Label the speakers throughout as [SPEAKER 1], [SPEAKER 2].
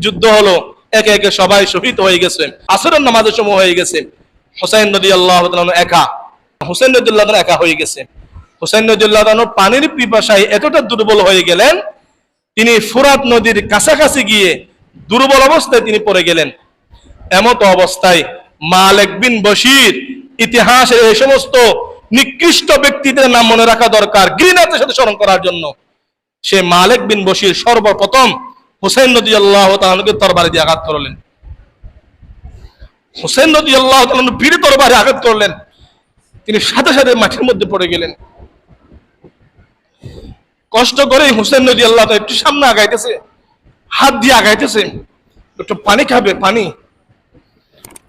[SPEAKER 1] যুদ্ধ হলো, একে একে সবাই শহীদ হয়ে গেছে, আসরের নামাজের সময় হয়ে গেছে। হুসাইন রাদিয়াল্লাহু তাআলা একা, হুসাইন রাদিয়াল্লাহু তাআলা একা হয়ে গেছে। হুসাইন রাদিয়াল্লাহু তাআলা পানির পিপাসায় এতটা দুর্বল হয়ে গেলেন, তিনি ফুরাত নদীর কাছাকাছি গিয়ে দুর্বল অবস্থায় তিনি পড়ে গেলেন। এমত অবস্থায় মালিক বিন বশির, ইতিহাসের এই সমস্ত নিকৃষ্ট ব্যক্তিদের নাম মনে রাখা দরকার, ঘৃণার সাথে স্মরণ করার জন্য। সে মালিক বিন বশির সর্বপ্রথম হুসাইন রাদিয়াল্লাহু তাআলাকে তরবারি দিয়ে আঘাত করলেন। হুসাইন রাদিয়াল্লাহু তাআলা পীরে তরবারি আঘাত করলেন, তিনি সাথে সাথে মাটির মধ্যে পড়ে গেলেন। কষ্ট করে হুসাইন রাদিয়াল্লাহু তাআলা একটু সামনে আগাইতেছে, হাত দিয়ে আগাইতেছে, একটু পানি খাবে, পানি।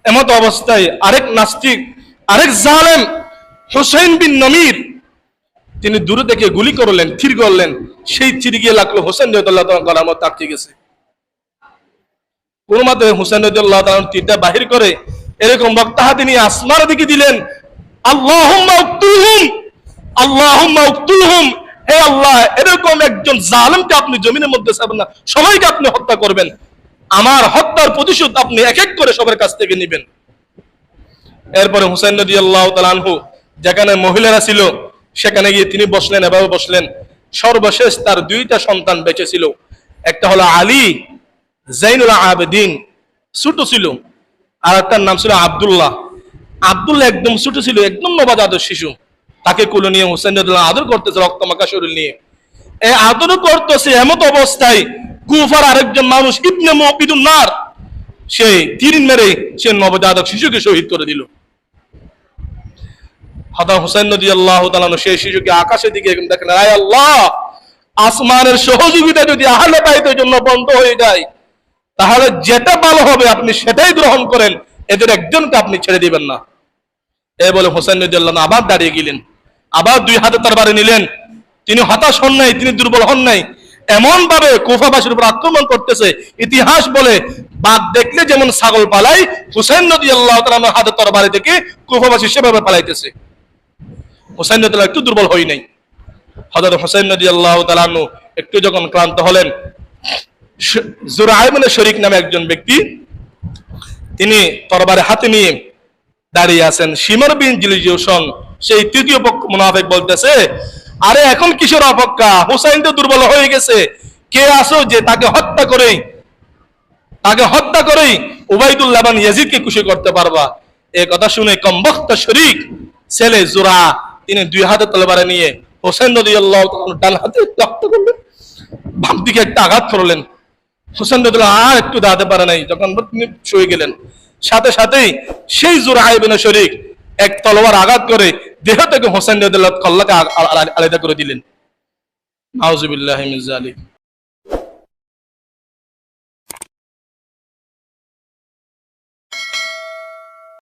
[SPEAKER 1] এমত অবস্থায় আরেক নাস্তিক, আরেক জালেম হুসাইন বিন নমির, তিনি দূরে থেকে গুলি করলেন, তীর করলেন, সেই তীর গিয়ে লাগলো হুসাইন রাদিয়াল্লাহু তাআলার গলার মধ্যে আটকে গেছে। কোন মতে হুসাইন রাদিয়াল্লাহু তাআলা তীরটা বাহির করে এরকম রক্ত হাতে নিয়ে আসমানের দিকে দিলেন, আল্লাহুম্মা উকতুলহুম, আল্লাহুম্মা উকতুলহুম, হে আল্লাহ, এরকম একজন জালেমকে আপনি জমিনের মধ্যে ছাড়বেন না, সবাইকে আপনি হত্যা করবেন, আমার হত্যার প্রতিশোধ আপনি এক এক করে সবার কাছ থেকে নেবেন। এরপরে হুসাইন রাদিয়াল্লাহু তাআলা আনহু যেখানে মহিলারা ছিল সেখানে গিয়ে তিনি বসলেন, এভাবে বসলেন। সর্বশেষ তার দুইটা সন্তান বেঁচে ছিল, একটা হলো আলী জাইনুল আবেদিন, ছোট ছিল, আর তার নাম ছিল আব্দুল্লাহ। আব্দুল্লাহ একদম ছোট ছিল, একদম নবজাত শিশু। তাকে কোলে নিয়ে হুসাইন রাদিয়াল্লাহু আদর করতেছে, রক্তমাখা শরীর নিয়ে এই আদর করতেছে। এমত অবস্থায় কুফার আরেকজন মানুষ ইবনে মুকিদুন নার, সে তীর মেরে সে নবজাতক শিশুকে শহীদ করে দিল। হযরত হুসাইন রাদিয়াল্লাহু তাআলা সেই শিশুকে আকাশের দিকে দেখেন, আয় আল্লাহ, আসমানের সহযোগিতা যদি আহলে বাইতের জন্য বন্ধ হয়ে যায়, তাহলে যেটা ভালো হবে আপনি সেটাই গ্রহণ করেন, এদের একজনকে আপনি ছেড়ে দিবেন না। এই বলে হুসাইন রাদিয়াল্লাহু তাআলা আবার দাঁড়িয়ে গেলেন, আবার দুই হাতে তরবারি নিলেন। তিনি হতাশ হন নাই, তিনি দুর্বল হন নাই। এমন ভাবে কুফাবাসীর উপর আক্রমণ করতেছে, ইতিহাস বলে বাঘ দেখলে যেমন ছাগল পালাই, হুসাইন রাদিয়াল্লাহু তাআলার হাতে তরবারি থেকে কুফাবাসী সেভাবে পালাইতেছে। হুসাইন রাদিয়াল্লাহু তাআলা একটু দুর্বল হয় নাই। হযরত হুসাইন রাদিয়াল্লাহু তাআলা একটু যখন ক্লান্ত হলেন, জুরাই ইবনে শরীক নামে একজন ব্যক্তি, তিনি তরবারি হাতে নিয়ে দাঁড়িয়ে আছেন। শিমর বিন জিলজুশন, সেই তৃতীয় পক্ষ মুনাফিক, বলতেছে, আরে এখন কিসের অপেক্ষা, হুসাইন তো দুর্বল হয়ে গেছে, কে আসো যে তাকে হত্যা করেই উবাইদুল্লাহ বিন ইয়াজিদকে খুশি করতে পারবা। এই কথা শুনে কমবখ্ত শরীক ছেলে জুরা, তিনি দুই হাতে তরবারি নিয়ে হুসাইন রাদিয়াল্লাহু তাআলা ডান হাতে রক্ত করলেন, বাম দিকে একটা আঘাত করলেন। হুসাইন রাদিয়াল্লাহু আর একটু দাঁড়াতে পারে নাই, যখন তিনি শুয়ে গেলেন, সাথে সাথেই সেই জুরা ইবনে শরীক এক তলোয়ার আঘাত করে দেহ থেকে হুসাইন রাদিয়াল্লাহু কল্লাকে আলাদা করে দিলেন। নাউজুবিল্লাহি মিন যালিক।